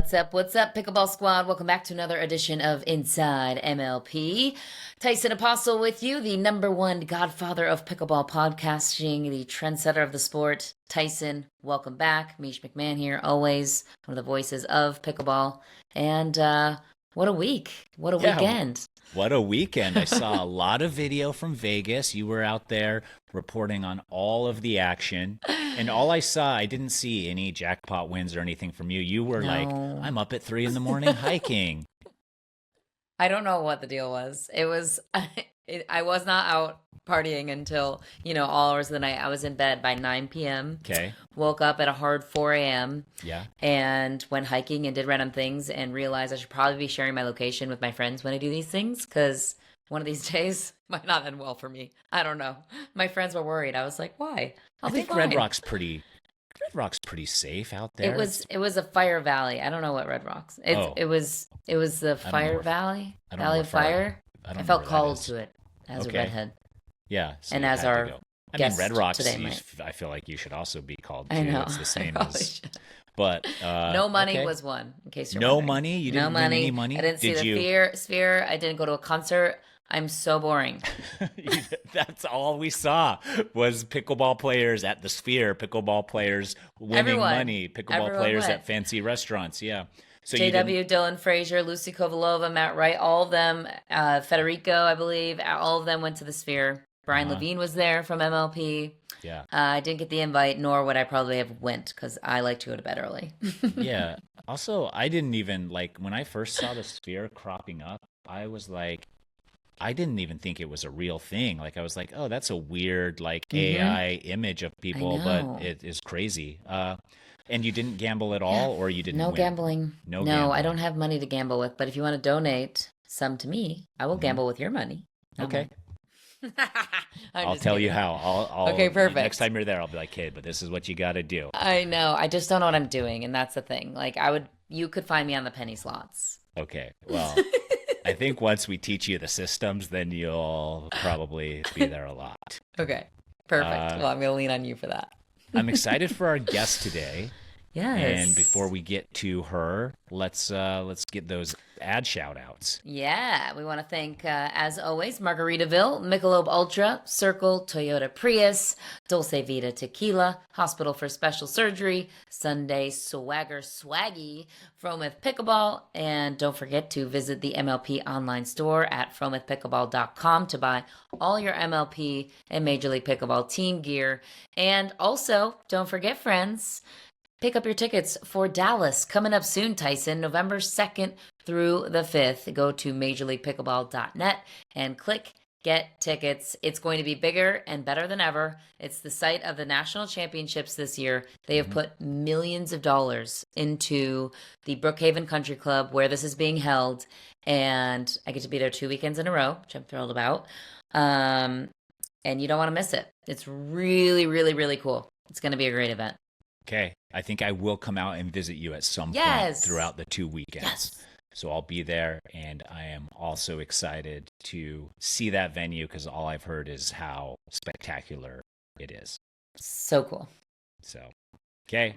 What's up? What's up, Pickleball Squad? Welcome back to another edition of Inside MLP. Tyson Apostle with you, the #1 godfather of pickleball podcasting, the trendsetter of the sport. Tyson, welcome back. Mish McMahon here, always one of the voices of pickleball. And what a week. What a weekend. What a weekend. I saw a lot of video from Vegas. You were out there reporting on all of the action. And all I saw, I didn't see any jackpot wins or anything from you. You were like, I'm up at 3 a.m. hiking. I don't know what the deal was. It was, I was not out partying until, all hours of the night. I was in bed by 9 p.m. Okay. Woke up at a hard 4 a.m. Yeah. And went hiking and did random things and realized I should probably be sharing my location with my friends when I do these things because one of these days might not end well for me. I don't know. My friends were worried. I was like, why? I think Red Rock's pretty safe out there. It was a fire valley. I don't know what Red Rocks. It was the Fire Valley. Valley of Fire. I felt called to it as a redhead. Yeah. So and as our Red Rocks today I feel like you should also be called to. I know. It's the same as but no money was one, in case you're no wondering. Money? You didn't win any money? I didn't see the Sphere. I didn't go to a concert. I'm so boring. That's all we saw was pickleball players at the Sphere, pickleball players winning money, pickleball players at fancy restaurants. Yeah. So JW, Dylan Frazier, Lucy Kovalova, Matt Wright, all of them, Federico, I believe, all of them went to the Sphere. Brian Levine was there from MLP. Yeah. I didn't get the invite, nor would I probably have went because I like to go to bed early. Yeah. Also, I didn't even when I first saw the Sphere cropping up, I was like, I didn't even think it was a real thing. I was like, oh, that's a weird AI image of people, but it is crazy. And you didn't gamble at all, or you didn't win? Gambling. No gambling. I don't have money to gamble with, but if you want to donate some to me, I will gamble with your money. Okay. I'll tell you how. I'll okay, perfect. Next time you're there, I'll be like, kid, but this is what you got to do. I know. I just don't know what I'm doing, and that's the thing. You could find me on the penny slots. Okay. Well, I think once we teach you the systems, then you'll probably be there a lot. Okay. Perfect. Well, I'm going to lean on you for that. I'm excited for our guest today. Yes. And before we get to her, let's get those ad shout outs. Yeah, we want to thank, as always, Margaritaville, Michelob ULTRA, Cirkul, Toyota Prius, Dulce Vida Tequila, Hospital for Special Surgery, Sunday Swagger Swaggy, Fromuth Pickleball, and don't forget to visit the MLP online store at fromuthpickleball.com to buy all your MLP and Major League Pickleball team gear. And also, don't forget, friends, pick up your tickets for Dallas coming up soon, Tyson, November 2nd through the 5th. Go to majorleaguepickleball.net and click Get Tickets. It's going to be bigger and better than ever. It's the site of the national championships this year. They have put millions of dollars into the Brookhaven Country Club where this is being held, and I get to be there 2 weekends in a row, which I'm thrilled about. And you don't want to miss it. It's really, really, really cool. It's going to be a great event. Okay. I think I will come out and visit you at some point throughout the 2 weekends. Yes. So I'll be there, and I am also excited to see that venue because all I've heard is how spectacular it is. So cool. So, okay,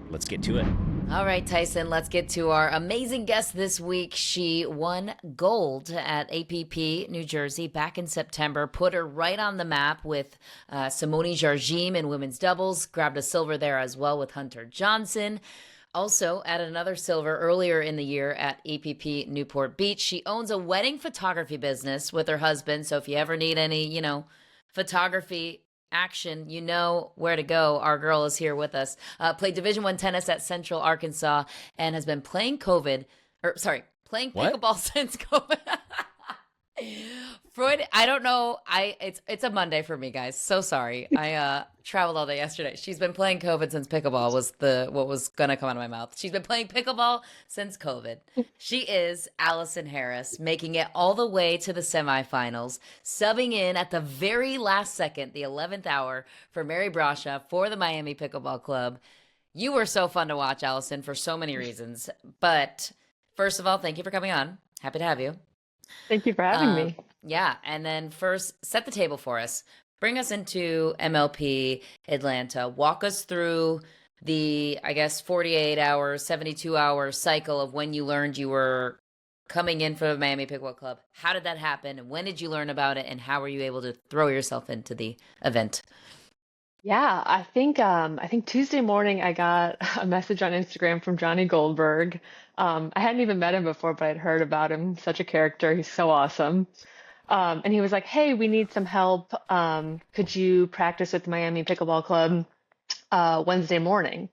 let's get to it. All right, Tyson, let's get to our amazing guest this week. She won gold at APP New Jersey back in September, put her right on the map with Simone Jardim in women's doubles, grabbed a silver there as well with Hunter Johnson. Also added another silver earlier in the year at APP Newport Beach. She owns a wedding photography business with her husband, so if you ever need any, photography action, you know where to go. Our girl is here with us. Played Division I tennis at Central Arkansas and has been playing pickleball since COVID. Freud, I don't know. It's a Monday for me, guys. So sorry. I traveled all day yesterday. She's been playing COVID since pickleball was what was gonna come out of my mouth. She's been playing pickleball since COVID. She is Allison Harris, making it all the way to the semifinals, subbing in at the very last second, the 11th hour, for Mary Brasha for the Miami Pickleball Club. You were so fun to watch, Allison, for so many reasons. But first of all, thank you for coming on. Happy to have you. Thank you for having me. Yeah. And then first, set the table for us. Bring us into MLP Atlanta. Walk us through the, I guess, 48 hours, 72-hour cycle of when you learned you were coming in for the Miami Pickleball Club. How did that happen? And when did you learn about it? And how were you able to throw yourself into the event? Yeah, I think Tuesday morning I got a message on Instagram from Johnny Goldberg. I hadn't even met him before, but I'd heard about him. Such a character. He's so awesome. And he was like, "Hey, we need some help. Could you practice with Miami Pickleball Club Wednesday morning?"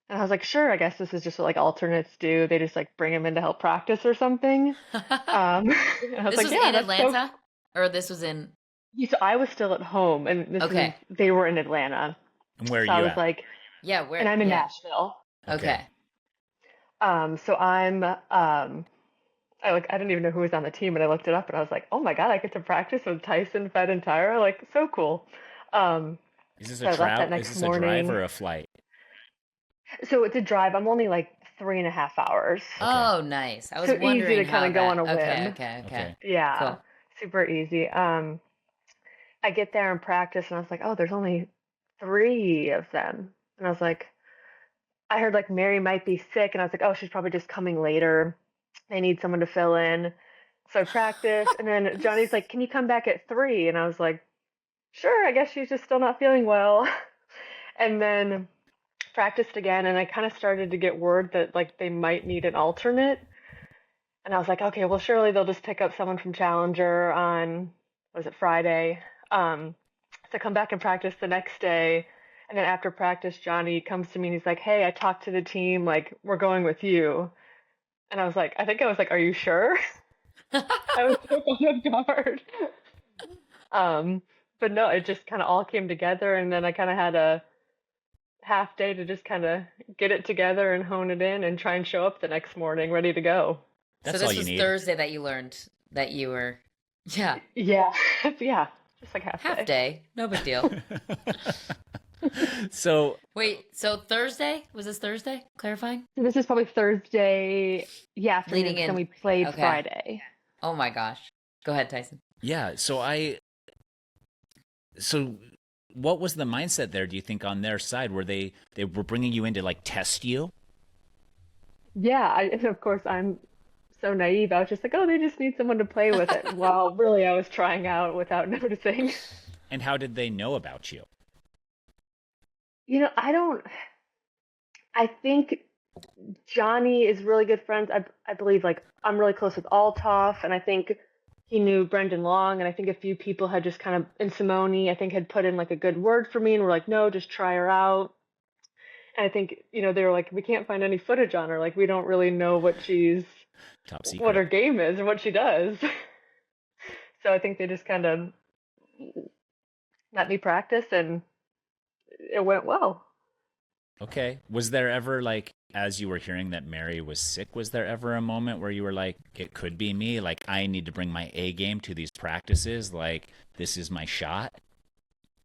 And I was like, "Sure, I guess this is just what like alternates do. They just like bring him in to help practice or something." And I was This like, was "Yeah, in that's so." Atlanta, or this was in, So I was still at home, and okay. they were in Atlanta. And where are So I you was at? like, Yeah, and where? I'm in Yeah. Nashville. Okay. Okay. So I didn't even know who was on the team, and I looked it up, and I was like, oh my God, I get to practice with Tyson, Fed, and Tyra, like so cool. Um, Is this a so I left that Is next this a drive morning. or a flight? So it's a drive. I'm only like 3.5 hours, Okay. Oh, nice. I was so easy wondering to kind how of go on that. a Okay, whim. okay, okay. Okay. Yeah, Cool. super easy. I get there and practice, and I was like, oh, there's only three of them, and I was like, I heard like Mary might be sick, and I was like, oh, she's probably just coming later. They need someone to fill in. So I practiced, and then Johnny's like, can you come back at 3? And I was like, sure, I guess she's just still not feeling well. And then practiced again, and I kind of started to get word that like they might need an alternate. And I was like, okay, well, surely they'll just pick up someone from Challenger on, what was it, Friday? So I come back and practice the next day. And then after practice, Johnny comes to me and he's like, hey, I talked to the team, like, we're going with you. And I think I was like, are you sure? I was so caught off guard. Um, but no, it just kind of all came together. And then I kind of had a half day to just kind of get it together and hone it in and try and show up the next morning ready to go. So That's all this you was need. Thursday that you learned that you were, yeah, Yeah, yeah, just like half half day. day. No big deal. So, Wait, so Thursday? Was this Thursday? Clarifying? So this is probably Thursday, yeah, afternoon, Leading because then in. we played Okay. Friday. Oh my gosh. Go ahead, Tyson. yeah, so what was the mindset there, do you think, on their side? Were they were bringing you in to like test you? Yeah, and of course I'm so naive. I was just like, oh, they just need someone to play with it. Well, really, I was trying out without noticing. And how did they know about you? I don't. I think Johnny is really good friends. I believe like I'm really close with Altoff, and I think he knew Brendan Long, and I think a few people had just kind of and Simone, I think had put in like a good word for me, and were like, no, just try her out. And I think they were like, we can't find any footage on her, like we don't really know Top what secret. her game is and what she does. So I think they just kind of let me practice, and it went well. Okay. Was there ever, like, as you were hearing that Mary was sick, was there ever a moment where you were like, it could be me? Like, I need to bring my A game to these practices. Like, this is my shot.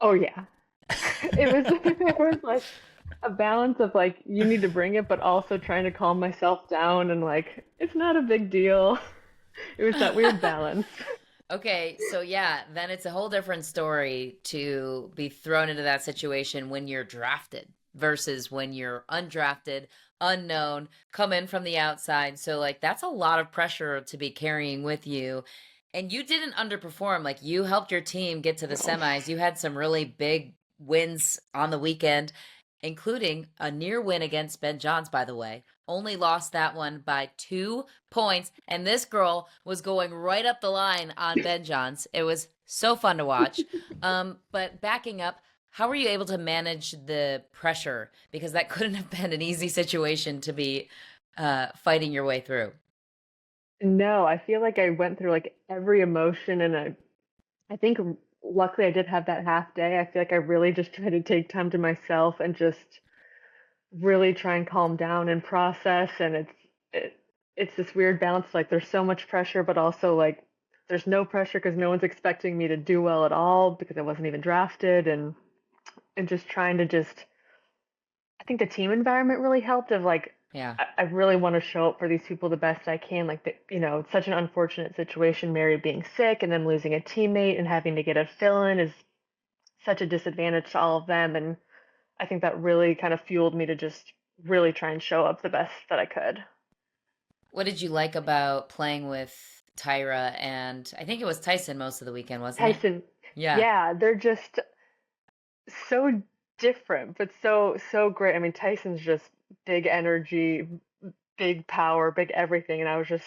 Oh yeah, it was like a balance of like you need to bring it, but also trying to calm myself down and like it's not a big deal. It was that weird balance. Okay, so yeah, then it's a whole different story to be thrown into that situation when you're drafted versus when you're undrafted, unknown, come in from the outside. So, like, that's a lot of pressure to be carrying with you. And you didn't underperform. Like, you helped your team get to the semis. You had some really big wins on the weekend, including a near win against Ben Johns, by the way. Only lost that one by 2 points. And this girl was going right up the line on Ben Johns. It was so fun to watch. But backing up, how were you able to manage the pressure? Because that couldn't have been an easy situation to be fighting your way through. No, I feel like I went through like every emotion, and I think luckily I did have that half day. I feel like I really just tried to take time to myself and just really try and calm down and process. And it's this weird balance. Like there's so much pressure, but also like there's no pressure because no one's expecting me to do well at all because I wasn't even drafted. And just trying to just I think the team environment really helped. Of like Yeah. I really want to show up for these people the best I can. Like it's such an unfortunate situation. Mary being sick and then losing a teammate and having to get a fill in is such a disadvantage to all of them. And I think that really kind of fueled me to just really try and show up the best that I could. What did you like about playing with Tyra and I think it was Tyson most of the weekend, wasn't it? Tyson, Yeah. yeah, they're just so different, but so great. I mean, Tyson's just big energy, big power, big everything, and I was just,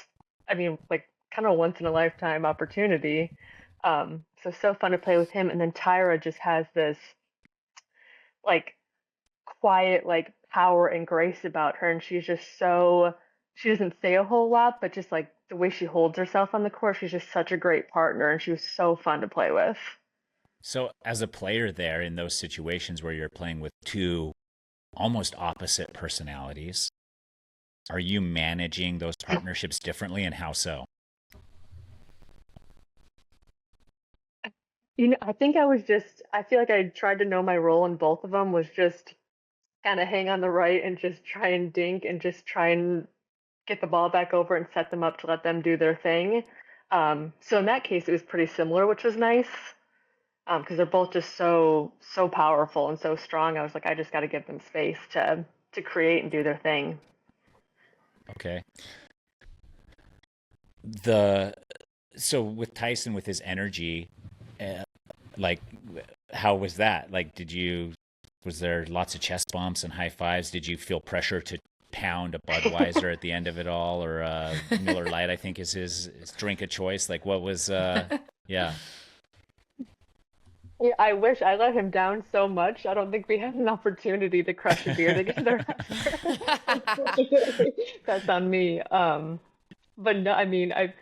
I mean, like kind of once in a lifetime opportunity. So fun to play with him, and then Tyra just has this like quiet like power and grace about her, and she's just so, she doesn't say a whole lot, but just like the way she holds herself on the court, she's just such a great partner, and she was so fun to play with. So, as a player there in those situations where you're playing with two almost opposite personalities, are you managing those partnerships differently, and how so? You know, I think I was just, I feel like I tried to know my role in both of them was just kind of hang on the right and just try and dink and just try and get the ball back over and set them up to let them do their thing. So in that case, it was pretty similar, which was nice because they're both just so powerful and so strong. I was like, I just got to give them space to create and do their thing. Okay. The so with Tyson with his energy, uh, like how was that? Like, was there lots of chest bumps and high fives? Did you feel pressure to pound a Budweiser at the end of it all, or Miller Lite? I think is his drink of choice. Like, what was? Yeah. Yeah, I wish I let him down so much. I don't think we had an opportunity to crush a beer together That's on me. But no, I mean, I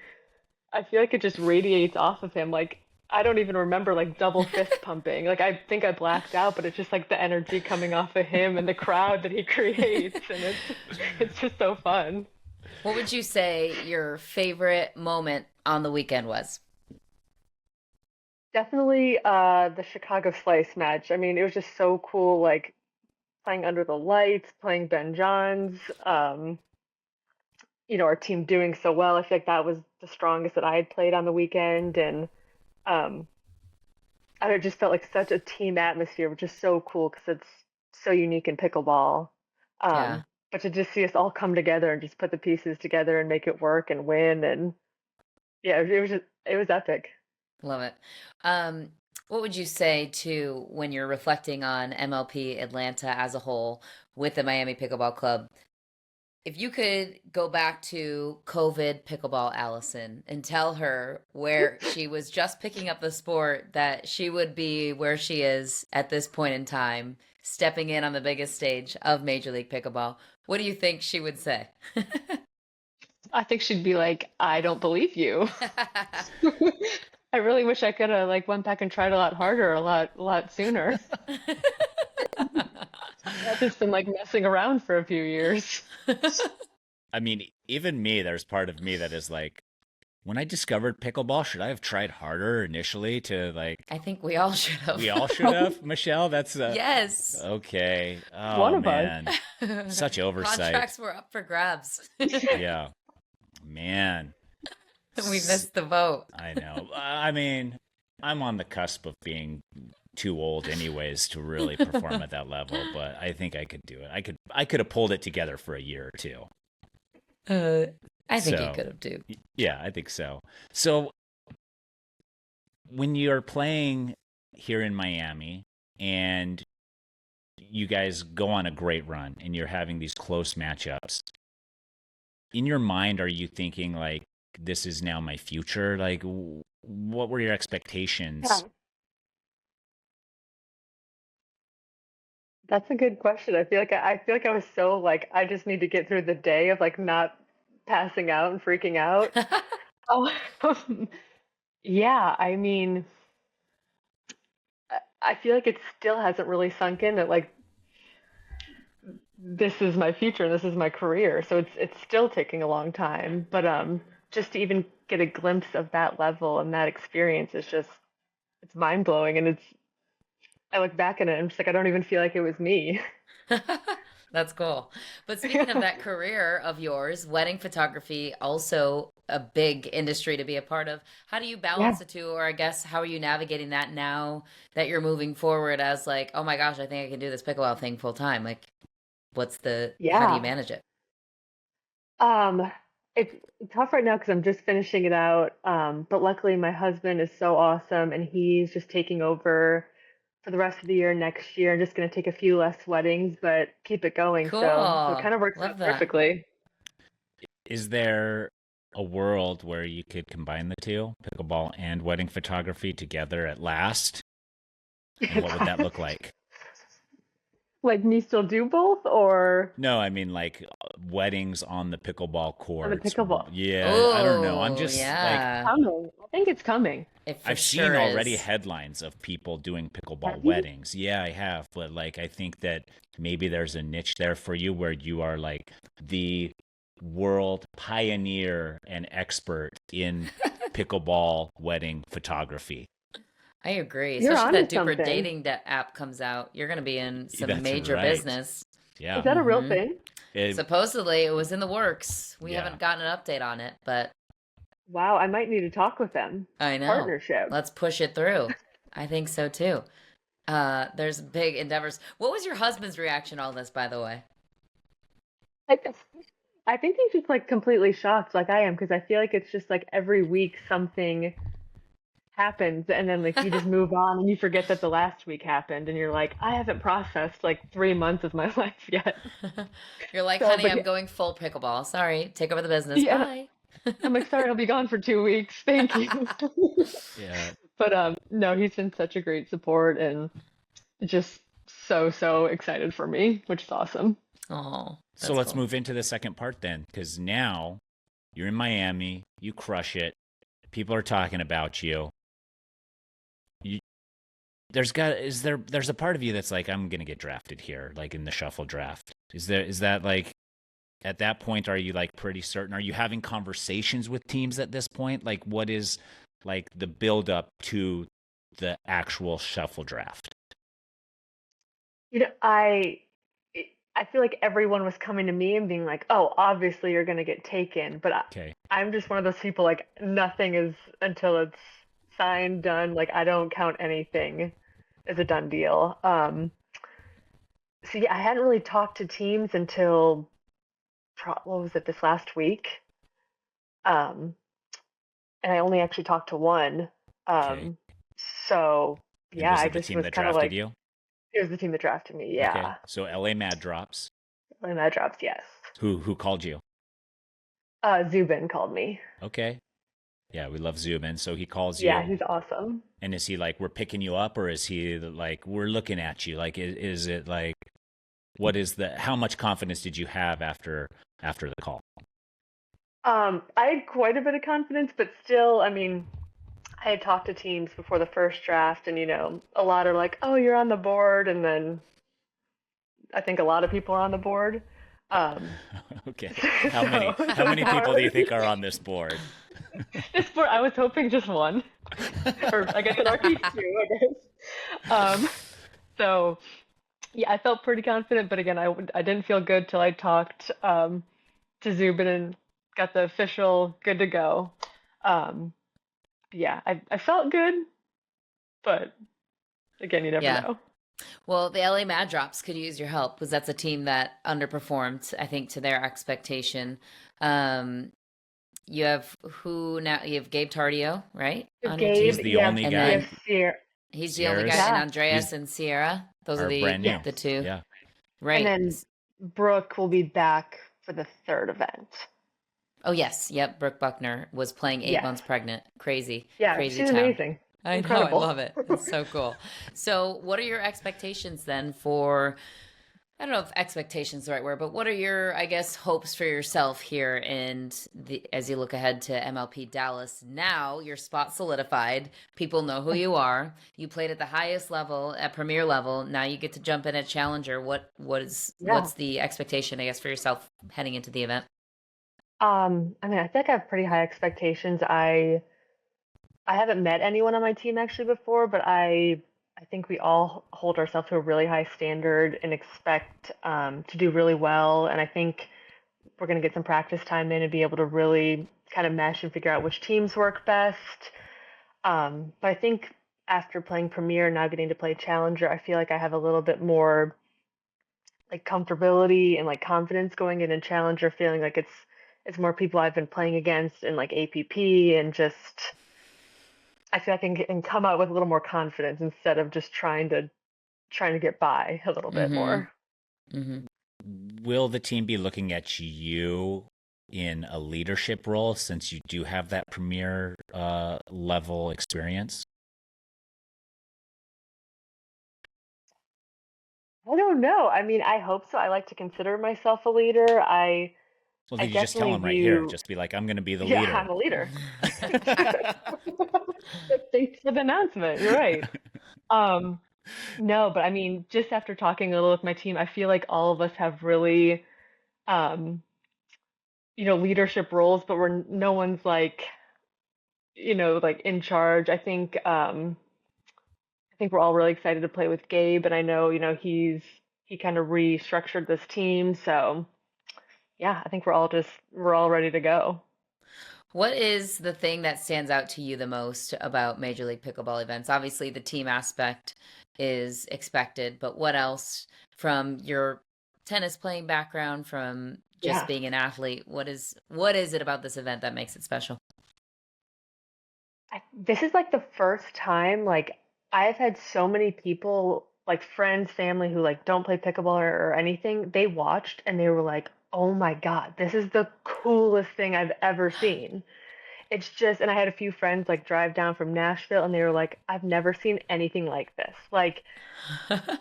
feel like it just radiates off of him. Like I don't even remember like double fist pumping. Like I think I blacked out, but it's just like the energy coming off of him and the crowd that he creates, and it's just so fun. What would you say your favorite moment on the weekend was? Definitely the Chicago Slice match. I mean, it was just so cool, like playing under the lights, playing Ben Johns, our team doing so well. I feel like that was the strongest that I had played on the weekend, and um, I don't know, it just felt like such a team atmosphere, which is so cool because it's so unique in pickleball. Yeah, But to just see us all come together and just put the pieces together and make it work and win, and yeah, it was epic. love it. Um, what would you say to when you're reflecting on MLP Atlanta as a whole with the Miami Pickleball Club? If you could go back to COVID pickleball Allison and tell her where she was just picking up the sport, that she would be where she is at this point in time, stepping in on the biggest stage of Major League Pickleball, what do you think she would say? I think she'd be like, I don't believe you. I really wish I could have like went back and tried a lot harder, a lot sooner. I've just been like messing around for a few years. I mean, even me, there's part of me that is like, when I discovered pickleball, should I have tried harder initially to like, I think we all should have. we all should have, Michelle? That's Yes. okay. One Oh of us. man, such oversight. Contracts were up for grabs. Yeah, man. We missed the vote. I know. I mean, I'm on the cusp of being too old anyways to really perform at that level, but I think I could do it. I could have pulled it together for a year or two. I think you So, could have too. yeah, I think so. So, when you're playing here in Miami and you guys go on a great run and you're having these close matchups, in your mind, are you thinking like, this is now my future? Like, what were your Yeah, expectations? that's a good question. I feel like I was so like I just need to get through the day of like not passing out and freaking out. Oh, yeah. I mean, I feel like it still hasn't really sunk in that like this is my future and this is my career. So it's still taking a long time, but just to even get a glimpse of that level and that experience is just it's mind blowing, and it's I look back at it and I'm just like I don't even feel like it was me. That's cool. But speaking of that career of yours, wedding photography, also a big industry to be a part of. How do you Yeah. balance the two? Or I guess, how are you navigating that now that you're moving forward as like, oh my gosh, I think I can do this pickleball thing full time? Like, how do you Yeah. manage it? Um, it's tough right now because I'm just finishing it out. But luckily my husband is so awesome and he's just taking over for the rest of the year next year. I'm just gonna take a few less weddings, but keep it going. So it Cool. kind of works Love out that. perfectly. Is there a world where you could combine the two, pickleball and wedding photography together at last? And what would that look like? Like me still do both or No, I mean like weddings on the pickleball on the courts. pickleball? Yeah, I don't know. I'm Oh, just like yeah. Coming. I think it's coming. It for I've seen sure already is. headlines of people doing Have pickleball you? weddings. Yeah, I have, but like I think that maybe there's a niche there for you where you are like the world pioneer and expert in pickleball wedding photography. I agree. You're Especially onto if that DUPR something. dating app comes out, you're going to be in some That's major right. business. Is Yeah. that a real Hmm. thing? It, Supposedly it was in the works. We yeah. haven't gotten an update on it, but Wow, I might need to talk with them. I know. Partnership. Let's push it through. I think so too. There's big endeavors. What was your husband's reaction to all this, by the way? I, I think he's just like completely shocked, like I am, because I feel like it's just like every week something happens, and then like you just move on and you forget that the last week happened, and you're like, I haven't processed like 3 months of my life yet. You're like, So, honey, but I'm going full pickleball. Sorry, take over the business. yeah, Bye. I'm like, sorry, I'll be gone for 2 weeks. Thank you. Yeah. But no, he's been such a great support and just so excited for me, which is awesome. Oh, So that's let's cool. move into the second part then, because now you're in Miami, you crush it, people are talking about you. You there's a part of you that's like, I'm gonna get drafted here, like in the shuffle draft. Is that like at that point, are you like pretty certain? Are you having conversations with teams at this point? Like what is like the build up to the actual shuffle draft? You know, I feel like everyone was coming to me and being like, "Oh, obviously you're gonna get taken," but Okay. I'm just one of those people like nothing is until it's signed, done. Like I don't count anything as a done deal. So yeah, I hadn't really talked to teams until what was it, this last week? Um, and I only actually talked to one. Okay. Um, so And yeah, was I it the just team was that kind of drafted like, you? it was the team that drafted me. Okay. Yeah, So LA Mad drops. when that drops, yes. Who called you? Zubin called me. Okay. Yeah, we love Zubin. So he calls Yeah, you. he's awesome. And is he like, we're picking you up, or is he like, we're looking at you? Like, is it like, how much confidence did you have after the call? I had quite a bit of confidence, but still, I mean, I had talked to teams before the first draft, and a lot are like, "Oh, you're on the board," and then I think a lot of people are on the board. Um, Okay. How many so how this many people board, do you think are on this board? this board, I was hoping just one, or I guess in our case two, I guess. So yeah, I felt pretty confident, but again, I didn't feel good till I talked to Zubin and got the official good to go. Um, yeah, I felt good, but again, you never Yeah. know. Well, the LA Mad Drops could use your help because that's a team that underperformed, I think, to their expectation. Um, you have who now? You have Gabe Tardio, right, on your He's Gabe, team, the yeah, only and we guy. have then Sierra, he's the only guy, Sierra's and yeah, he's Andreas and Sierra. Those are are brand new. the two, Yeah. and right? then Brooke will be back for the third event. Oh yes, yep. Brooke Buckner was playing eight Yes, months pregnant. Crazy, yeah, crazy she's town. amazing, I know, I incredible. love it. It's so cool. So, what are your expectations then for? I don't know if expectations is the right word, but what are your, I guess, hopes for yourself here and as you look ahead to MLP Dallas? Now your spot solidified. People know who you are. You played at the highest level, at premier level. Now you get to jump in at challenger. Yeah. What's the expectation, I guess, for yourself heading into the event? I mean, I think I have pretty high expectations. I haven't met anyone on my team actually before, but I I think we all hold ourselves to a really high standard and expect to do really well. And I think we're going to get some practice time in and be able to really kind of mesh and figure out which teams work best. But I think after playing Premier and now getting to play Challenger, I feel like I have a little bit more like comfortability and like confidence going in Challenger, feeling like it's more people I've been playing against in like APP, and just I feel like I can come out with a little more confidence instead of just trying to get by a little bit more. Will the team be looking at you in a leadership role since you do have that premier level experience? I don't know. I mean, I hope so. I like to consider myself a leader. Well, I did you just tell definitely them right here? view, Just be like, I'm going to be the yeah, leader. I'm a leader. Thanks for the announcement. You're right. Um, no, but I mean, just after talking a little with my team, I feel like all of us have really, um, leadership roles, but no one's like, like in charge. I think we're all really excited to play with Gabe, and I know, he kind of restructured this team, so yeah, I think we're all ready to go. What is the thing that stands out to you the most about Major League Pickleball events? Obviously, the team aspect is expected, but what else from your tennis playing background, from just Yeah. being an athlete, what is it about this event that makes it special? This is like the first time like I've had so many people, like friends, family who like don't play pickleball or anything. They watched and they were like, "Oh my God, this is the coolest thing I've ever seen." It's just, and I had a few friends like drive down from Nashville and they were like, "I've never seen anything like this." Like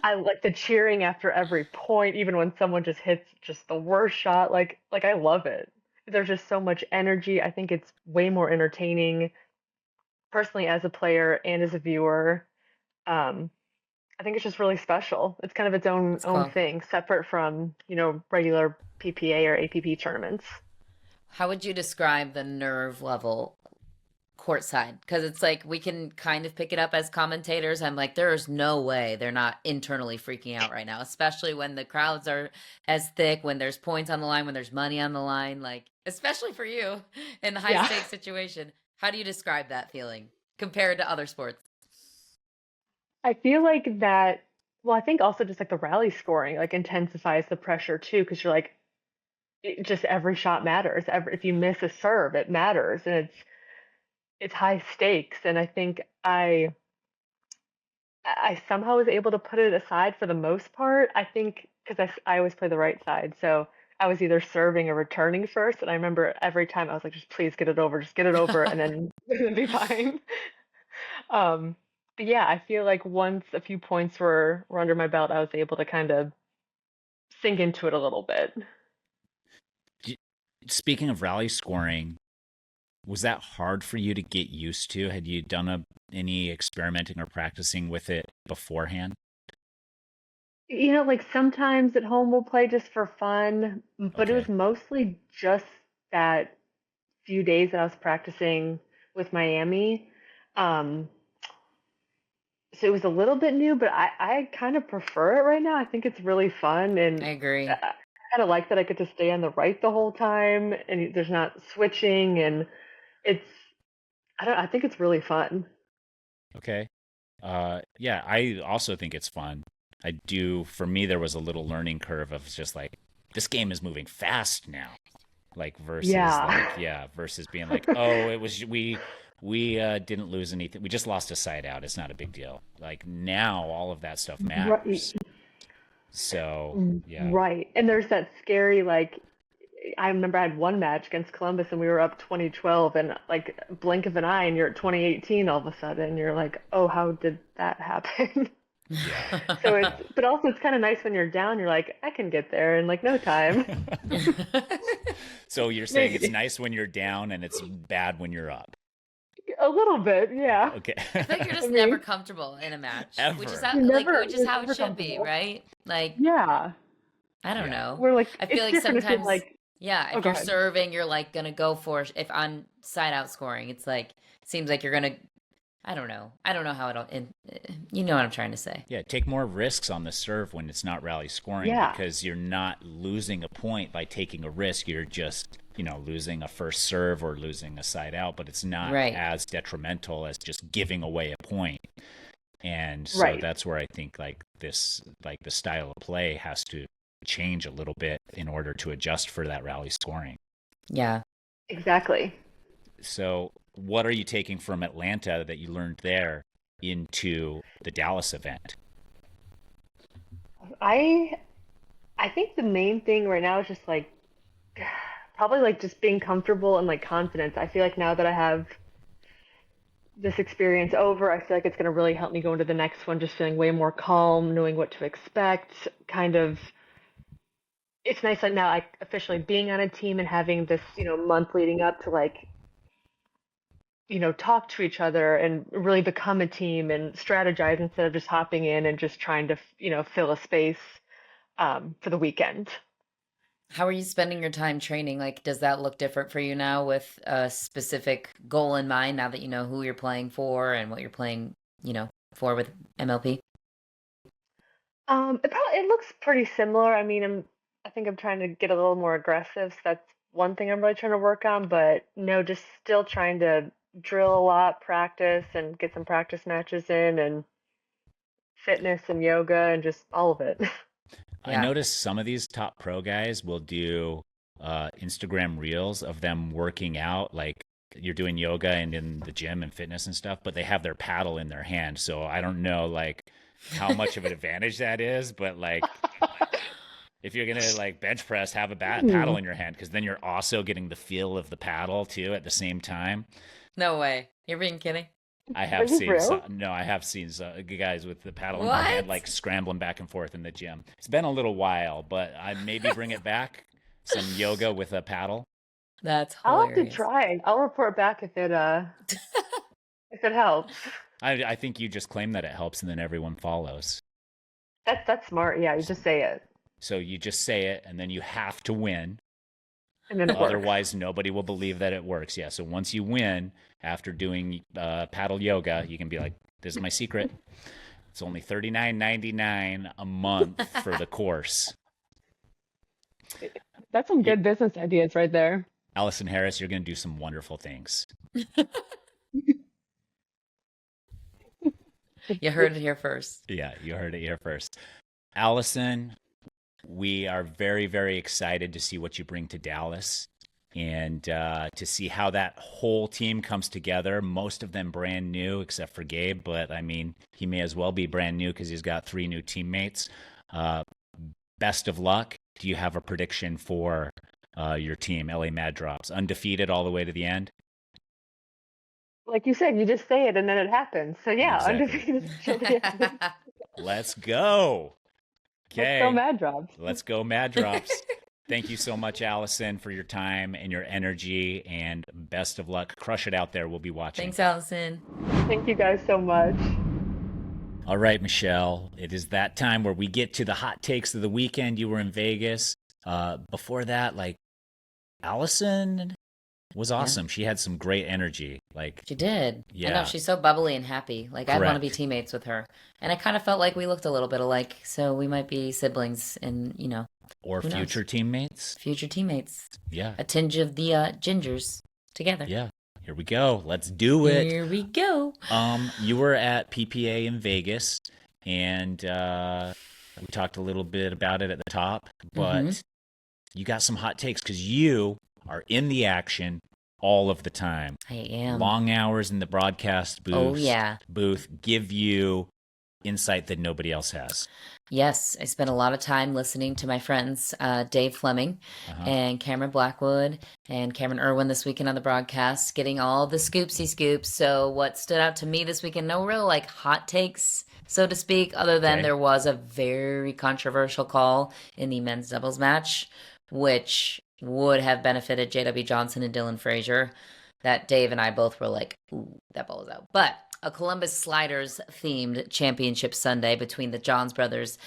I like the cheering after every point, even when someone just hits just the worst shot. Like I love it. There's just so much energy. I think it's way more entertaining personally as a player and as a viewer. Um, I think it's just really special. It's kind of its own It's own cool. thing, separate from, regular PPA or APP tournaments. How would you describe the nerve level courtside? Because it's like we can kind of pick it up as commentators. I'm like, there is no way they're not internally freaking out right now, especially when the crowds are as thick, when there's points on the line, when there's money on the line, like, especially for you in the high Yeah. stakes situation. How do you describe that feeling compared to other sports? I feel like that, well, I think also just like the rally scoring like intensifies the pressure too, because you're like, just every shot matters. If you miss a serve, it matters, and it's high stakes. And I think I somehow was able to put it aside for the most part. I think because I always play the right side, so I was either serving or returning first. And I remember every time I was like, just please get it over, and then it'll be fine. Um, but yeah, I feel like once a few points were under my belt, I was able to kind of sink into it a little bit. D- Speaking of rally scoring, was that hard for you to get used to? Had you done any experimenting or practicing with it beforehand? Like sometimes at home we'll play just for fun, but it was Okay. mostly just that few days that I was practicing with Miami. Um, so it was a little bit new, but I kind of prefer it right now. I think it's really fun, I and agree. I kind of like that I get to stay on the right the whole time, and there's not switching, and it's I don't I think it's really fun. Okay. Yeah, I also think it's fun. I do. For me, there was a little learning curve of just like, this game is moving fast now. Like versus Yeah. like, yeah, versus being like, oh, it was we didn't lose anything. We just lost a side out. It's not a big deal. Like now all of that stuff Right. matters. So, yeah. Right. And there's that scary like I remember I had one match against Columbus and we were up 2012 and like blink of an eye and you're at 2018 all of a sudden. You're like, "Oh, how did that happen?" Yeah. So Yeah. but also it's kind of nice when you're down, you're like, "I can get there in like no time." So you're saying it's Maybe. nice when you're down and it's bad when you're up. A little bit, yeah. Okay. I feel like you're I just never mean, comfortable in a match, Ever. which is you're how it never should be, comfortable. right? Like, Yeah. I don't Yeah. know. We're like I feel it's like different if you're sometimes, like, yeah, "Oh, if go you're ahead." serving, you're like gonna go for if on side out scoring, it's like seems like you're gonna I don't know. I don't know how it'll. You know what I'm trying to say. Yeah, take more risks on the serve when it's not rally scoring Yeah. because you're not losing a point by taking a risk. You're just, losing a first serve or losing a side out, but it's not Right. as detrimental as just giving away a point. And so Right. that's where I think the style of play has to change a little bit in order to adjust for that rally scoring. Yeah. Exactly. So what are you taking from Atlanta that you learned there into the Dallas event? I think the main thing right now is just like probably like just being comfortable and like confidence. I feel like now that I have this experience over, I feel like it's going to really help me go into the next one just feeling way more calm, knowing what to expect, kind of it's nice like now like officially being on a team and having this, month leading up to like, talk to each other and really become a team and strategize instead of just hopping in and just trying to, fill a space for the weekend. How are you spending your time training? Like, does that look different for you now with a specific goal in mind now that you know who you're playing for and what you're playing, for with MLP? It looks pretty similar. I mean, I think I'm trying to get a little more aggressive. So that's one thing I'm really trying to work on. But no, just still trying to drill a lot, practice, and get some practice matches in, and fitness and yoga, and just all of it. I noticed some of these top pro guys will do Instagram reels of them working out, like you're doing yoga and in the gym and fitness and stuff, but they have their paddle in their hand. So I don't know like how much of an advantage that is, but like if you're gonna like bench press, have a paddle in your hand because then you're also getting the feel of the paddle too at the same time. No way. You're being kidding. I have this seen real? I have seen guys with the paddle in their hand, like scrambling back and forth in the gym. It's been a little while, but I maybe bring it back. Some yoga with a paddle. That's I'll hilarious. have to try. I'll report back if it helps. I think you just claim that it helps, and then everyone follows. That's smart. Yeah, you just say it, So you just say it, and then you have to win. and then it works. Otherwise, nobody will believe that it works. Yeah. So once you win after doing paddle yoga, you can be like, "This is my secret. It's only $39.99 a month for the course." That's some good business ideas right there. Allison Harris, you're going to do some wonderful things. You heard it here first. Yeah, you heard it here first. Allison, we are very, very excited to see what you bring to Dallas and to see how that whole team comes together. Most of them brand new, except for Gabe, but I mean, he may as well be brand new because he's got 3 new teammates. Best of luck. Do you have a prediction for your team, LA Mad Drops? Undefeated all the way to the end? Like you said, you just say it and then it happens. So yeah, Exactly. undefeated. Let's go. Okay. Let's go Mad Drops. Let's go Mad Drops. Thank you so much, Allison, for your time and your energy, and best of luck. Crush it out there. We'll be watching. Thanks, Allison. Thank you guys so much. All right, Michelle, it is that time where we get to the hot takes of the weekend. You were in Vegas. Before that, like, Allison was awesome. She had some great energy. Like, She did. Yeah. I know, she's so bubbly and happy. Like, I'd want to be Correct. teammates with her. And I kind of felt like we looked a little bit alike, so we might be siblings and, or Who knows? future teammates. future teammates. Yeah. A tinge of the gingers together. Yeah. Here we go. Let's do it. Here we go. You were at PPA in Vegas, and we talked a little bit about it at the top, but you got some hot takes because you are in the action all of the time. I am. Long hours in the broadcast booth. Oh, yeah. Booth give you insight that nobody else has. Yes, I spent a lot of time listening to my friends, Dave Fleming and Cameron Blackwood and Cameron Irwin this weekend on the broadcast, getting all the scoopsy scoops. So what stood out to me this weekend, no real like hot takes, so to speak, other than Okay. there was a very controversial call in the men's doubles match, which would have benefited JW Johnson and Dylan Frazier, that Dave and I both were like, ooh, that ball is out. But a Columbus Sliders themed championship Sunday between the Johns brothers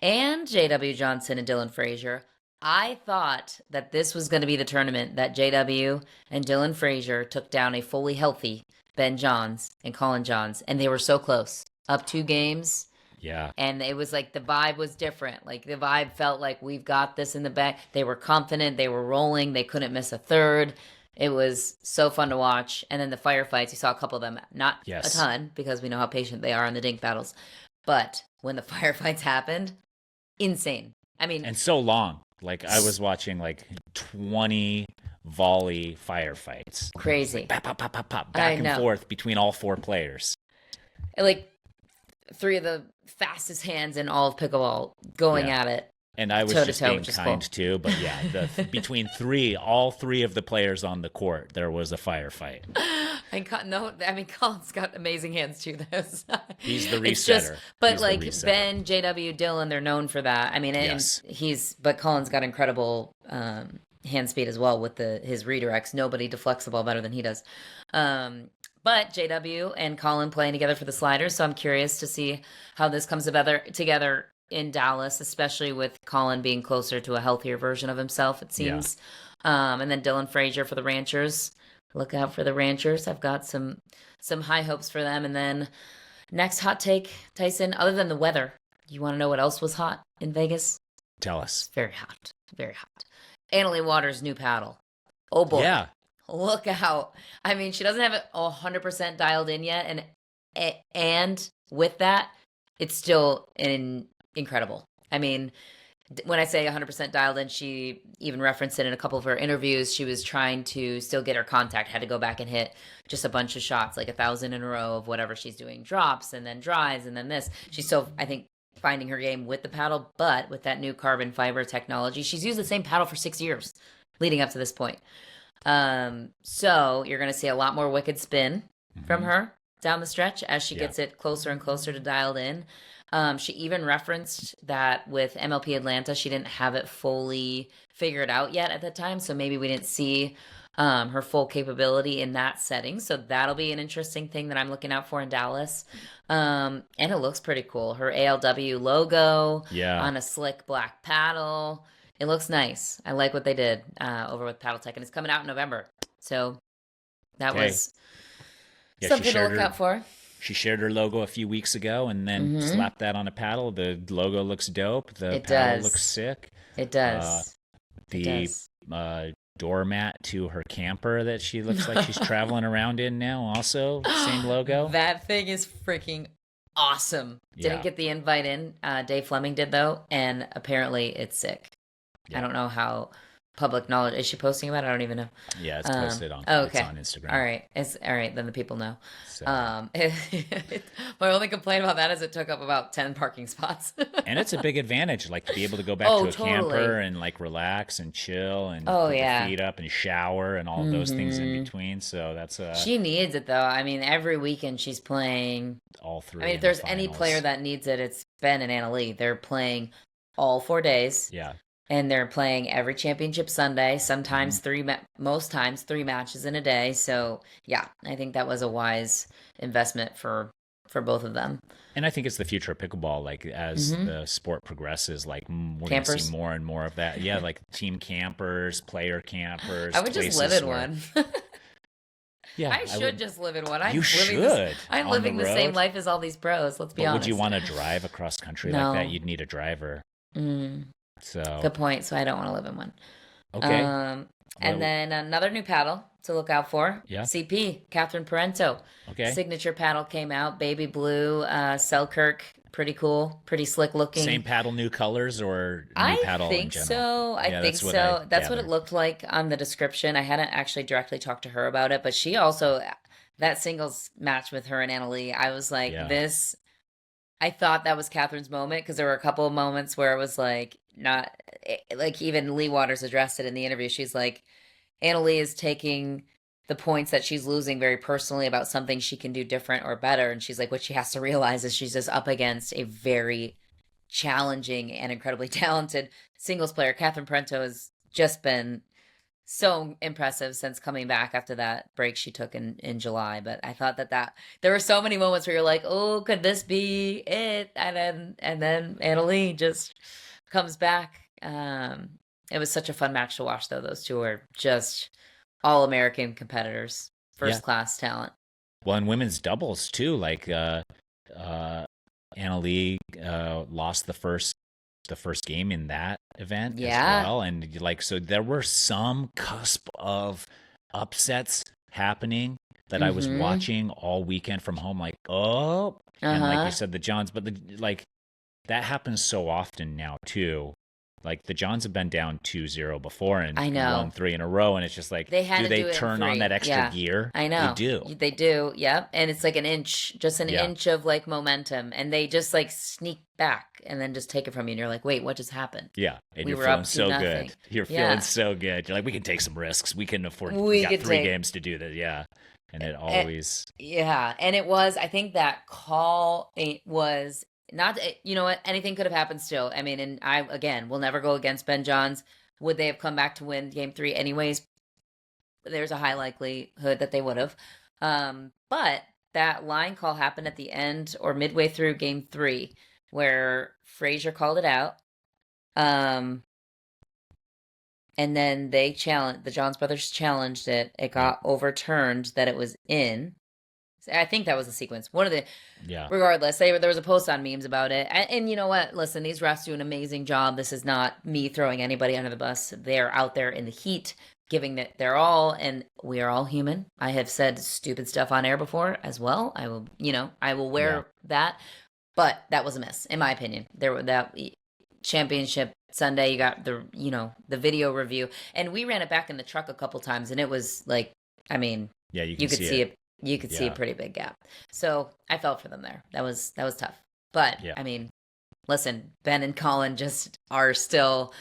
and JW Johnson and Dylan Frazier. I thought that this was going to be the tournament that JW and Dylan Frazier took down a fully healthy Ben Johns and Colin Johns, and they were so close, up 2 games. Yeah. And it was like the vibe was different. Like the vibe felt like we've got this in the bag. They were confident. They were rolling. They couldn't miss a third. It was so fun to watch. And then the firefights, you saw a couple of them, not a ton because we know how patient they are in the dink battles. But when the firefights happened, insane. I mean, and so long. Like I was watching like 20 volley firefights. Crazy. Like, pop, pop, pop, pop, pop, back and forth between all 4 players. Like 3 of the fastest hands in all of pickleball going at it. And I was toe just to toe, being kind too, but yeah, between all 3 of the players on the court, there was a firefight. And Colin's got amazing hands too. He's the resetter. But like Ben, JW, Dylan, they're known for that. I mean, but Colin's got incredible hand speed as well with his redirects. Nobody deflects the ball better than he does. But JW and Colin playing together for the sliders, so I'm curious to see how this comes together in Dallas, especially with Colin being closer to a healthier version of himself, it seems. Yeah. And then Dylan Frazier for the Ranchers. Look out for the Ranchers. I've got some high hopes for them. And then next hot take, Tyson, other than the weather, you want to know what else was hot in Vegas? Tell us. It's very hot. Very hot. Annalie Waters' new paddle. Oh boy. Yeah. Look out. I mean, she doesn't have it 100% dialed in yet. And with that, it's still incredible. I mean, when I say 100% dialed in, she even referenced it in a couple of her interviews. She was trying to still get her contact, had to go back and hit just a bunch of shots, like 1,000 in a row of whatever she's doing, drops and then drives and then this. She's still, I think, finding her game with the paddle, but with that new carbon fiber technology, she's used the same paddle for 6 years leading up to this point. So you're going to see a lot more wicked spin from her down the stretch as she gets it closer and closer to dialed in. She even referenced that with MLP Atlanta, she didn't have it fully figured out yet at the time. So maybe we didn't see her full capability in that setting. So that'll be an interesting thing that I'm looking out for in Dallas. And it looks pretty cool. Her ALW logo on a slick black paddle. It looks nice. I like what they did over with Paddle Tech. And it's coming out in November. So that was something to look out for. She shared her logo a few weeks ago and then slapped that on a paddle. The logo looks dope. The paddle looks sick. It does. Doormat to her camper that she looks like she's traveling around in now, also same logo. That thing is freaking awesome. Didn't get the invite in. Dave Fleming did though, and apparently it's sick. I don't know how public knowledge is she posting about it? I don't even know. Yeah, it's posted on it's on Instagram. All right, then the people know. So. My only complaint about that is it took up about 10 parking spots. And it's a big advantage, like to be able to go back to a camper and like relax and chill and put your feet up and shower and all those things in between. So that's she needs it though. I mean, every weekend she's playing all 3. I mean, if there's any player that needs it, it's Ben and Annalie. They're playing all 4 days. Yeah. And they're playing every championship Sunday, sometimes most times 3 matches in a day. So, yeah, I think that was a wise investment for both of them. And I think it's the future of pickleball. Like as the sport progresses, like we're going to see more and more of that. Yeah, like team campers, player campers. I would just live in one. Yeah, I should just live in one. I'm living the same life as all these pros. Let's be honest. Would you want to drive across country like that? You'd need a driver. So good point. So I don't want to live in one. Okay. And then another new paddle to look out for. Yeah. CP, Katherine Pento. Okay. Signature paddle came out. Baby blue, Selkirk. Pretty cool. Pretty slick looking. Same paddle, new colors, or new paddle in general? I think so. That's what it looked like on the description. I hadn't actually directly talked to her about it, but she also, that singles match with her and Annalie, I was like, I thought that was Katherine's moment because there were a couple of moments where it was like, not like even Lee Waters addressed it in the interview. She's like, Annalie is taking the points that she's losing very personally about something she can do different or better. And she's like, what she has to realize is she's just up against a very challenging and incredibly talented singles player. Katherine Pento has just been so impressive since coming back after that break she took in July. But I thought that there were so many moments where you're like, oh, could this be it? And then Annalie just comes back. It was such a fun match to watch though. Those two are just all American competitors, first class talent. Well, in women's doubles too, like Annalie lost the first game in that event as well, and like so there were some cusp of upsets happening that I was watching all weekend from home, like and like you said, the Johns, but like that happens so often now too. Like the Johns have been down 2-0 before and won 3 in a row, and it's just like, do they turn on that extra gear? I know. They do. Yep. And it's like an inch of like momentum, and they just like sneak back and then just take it from you, and you're like, wait, what just happened? Yeah. And you're feeling so good. You're feeling so good. You're like, we can take some risks. We can afford. We got 3 games to do that. Yeah. And it always. And it was. I think that call was. Not, you know what, anything could have happened still. I mean, and I, again, will never go against Ben Johns. Would they have come back to win game 3 anyways? There's a high likelihood that they would have. But that line call happened at the end or midway through game 3 where Frazier called it out. And then the Johns brothers challenged it. It got overturned that it was in. I think that was the sequence. One of the, regardless, there was a post on memes about it. And you know what? Listen, these refs do an amazing job. This is not me throwing anybody under the bus. They're out there in the heat, giving it their all, and we are all human. I have said stupid stuff on air before as well. I will wear that, but that was a miss, in my opinion. There were that championship Sunday, you got the video review, and we ran it back in the truck a couple times, and it was like, I mean, you could see it. You could see a pretty big gap. So I felt for them there. That was tough. But I mean, listen, Ben and Colin just are still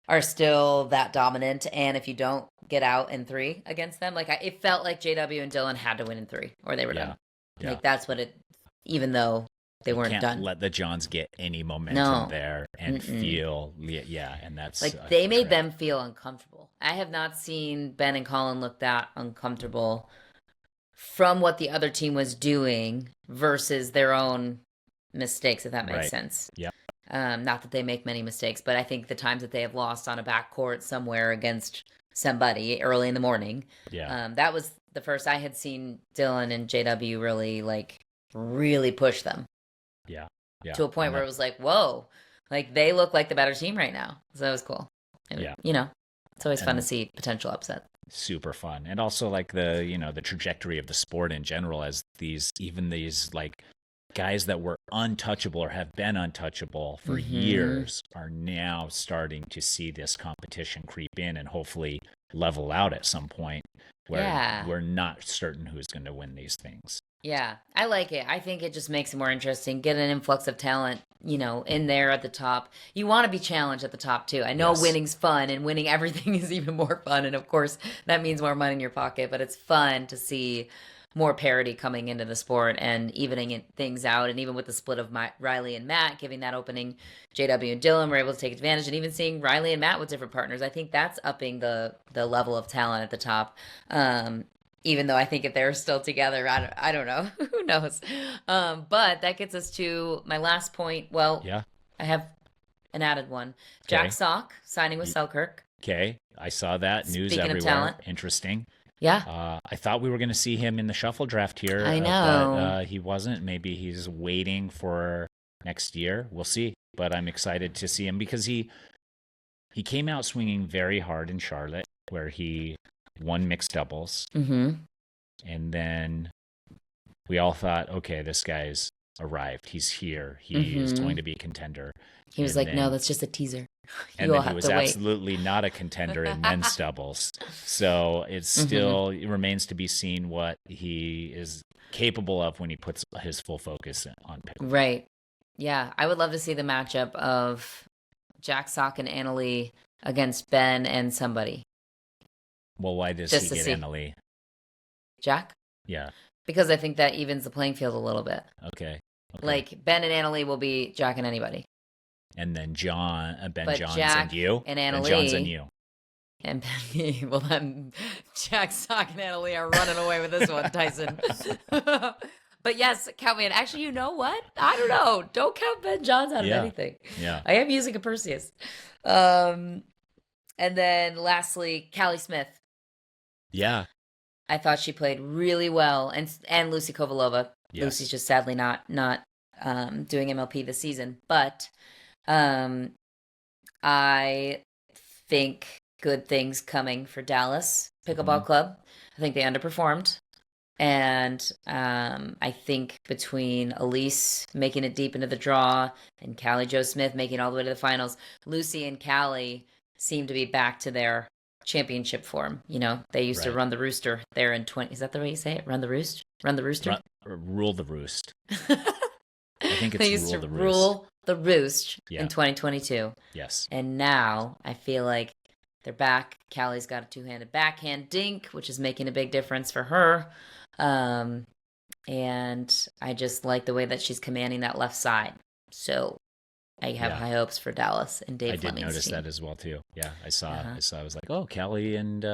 that dominant. And if you don't get out in 3 against them, like it felt like JW and Dylan had to win in 3 or they were done. Yeah. Like that's what it, even though they weren't done. Let the Johns get any momentum there and feel, and that's like they made them feel uncomfortable. I have not seen Ben and Colin look that uncomfortable from what the other team was doing versus their own mistakes, if that makes sense. Yeah. Not that they make many mistakes, but I think the times that they have lost on a backcourt somewhere against somebody early in the morning, that was the first I had seen Dylan and JW really push them. Yeah. To a point where it was like, whoa, like they look like the better team right now. So that was cool. And, it's always fun to see potential upset. Super fun. And also like the trajectory of the sport in general, as these like guys that were untouchable or have been untouchable for years are now starting to see this competition creep in and hopefully level out at some point where we're not certain who's going to win these things. Yeah, I like it. I think it just makes it more interesting. Get an influx of talent, in there at the top. You want to be challenged at the top too. I know winning's fun, and winning everything is even more fun. And of course, that means more money in your pocket. But it's fun to see more parity coming into the sport and evening things out. And even with the split of Riley and Matt, giving that opening, JW and Dylan were able to take advantage. And even seeing Riley and Matt with different partners, I think that's upping the level of talent at the top. Even though I think if they're still together, I don't know. Who knows? But that gets us to my last point. Well, I have an added one. Jack Sock signing with Selkirk. Okay. I saw that. News Speaking everywhere. Of talent. Interesting. Yeah. I thought we were going to see him in the shuffle draft here. I know. But he wasn't. Maybe he's waiting for next year. We'll see. But I'm excited to see him because he came out swinging very hard in Charlotte, where he won mixed doubles. Mm-hmm. And then we all thought, okay, this guy's arrived. He's here. He is going to be a contender. He was no, that's just a teaser. And then he was absolutely not a contender in men's doubles. So it's still, it remains to be seen what he is capable of when he puts his full focus on pickleball. Right. Yeah. I would love to see the matchup of Jack Sock and Annalie against Ben and somebody. Well, why does he get Annalie? Jack? Yeah. Because I think that evens the playing field a little bit. Okay. Like Ben and Annalie will be Jack and anybody. And then Ben Johns Jack and you. And Annalie. Ben Johns and you. And me. Well, then Jack, Sock, and Annalie are running away with this one, Tyson. But yes, count me in. Actually, you know what? I don't know. Don't count Ben Johns out of anything. Yeah. I am using a Perseus. And then lastly, Callie Smith. Yeah. I thought she played really well, and Lucy Kovalova. Yes. Lucy's just sadly not doing MLP this season, but I think good things coming for Dallas Pickleball Club. I think they underperformed. And I think between Elise making it deep into the draw and Callie Jo Smith making it all the way to the finals, Lucy and Callie seem to be back to their championship form. You know, they used to run the rooster there in 20. Is that the way you say it? Run the roost? Run the rooster? Rule the roost. I think it's they used rule to the roost. rule the roost in 2022. Yes. And now I feel like they're back. Callie's got a two-handed backhand dink, which is making a big difference for her. And I just like the way that she's commanding that left side. So I have high hopes for Dallas and Dave Fleming's I did notice team. that as well too. Yeah, I saw. I was like, oh, Callie and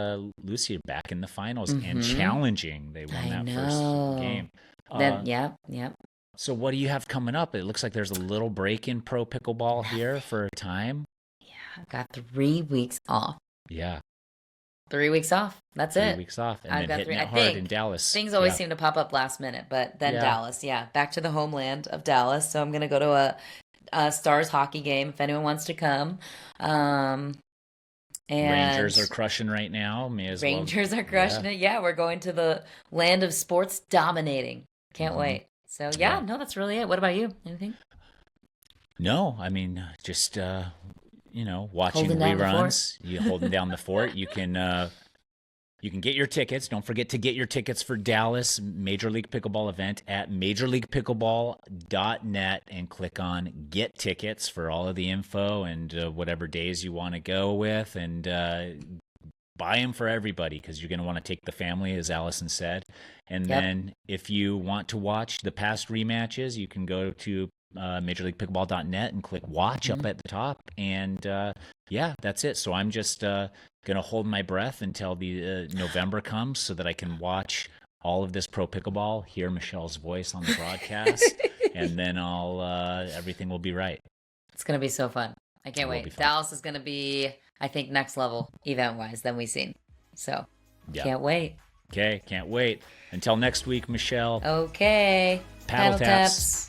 Lucy are back in the finals and challenging. They won that first game. Yeah. So what do you have coming up? It looks like there's a little break in pro pickleball here for a time. Yeah, I've got 3 weeks off. Yeah. 3 weeks off. That's it. 3 weeks off. And I've then got hitting it hard in Dallas. Things always seem to pop up last minute, but then Dallas, back to the homeland of Dallas. So I'm going to go to a Stars hockey game if anyone wants to come. And Rangers are crushing right now. Rangers are crushing it. Yeah, we're going to the land of sports dominating. Can't wait. So no, that's really it. What about you? Anything? No, I mean, just watching Holding down reruns. You holding down the fort. You can get your tickets. Don't forget to get your tickets for Dallas Major League Pickleball event at majorleaguepickleball.net and click on Get Tickets for all of the info and whatever days you want to go with, and buy them for everybody because you're going to want to take the family, as Allison said. And then if you want to watch the past rematches, you can go to majorleaguepickleball.net and click watch up at the top. And that's it. So I'm just going to hold my breath until the November comes so that I can watch all of this pro pickleball, hear Michelle's voice on the broadcast, and then everything will be right. It's going to be so fun. I can't wait. Dallas is going to be, I think, next level event-wise than we've seen. So can't wait. Okay, can't wait. Until next week, Michelle. Okay. Paddle taps.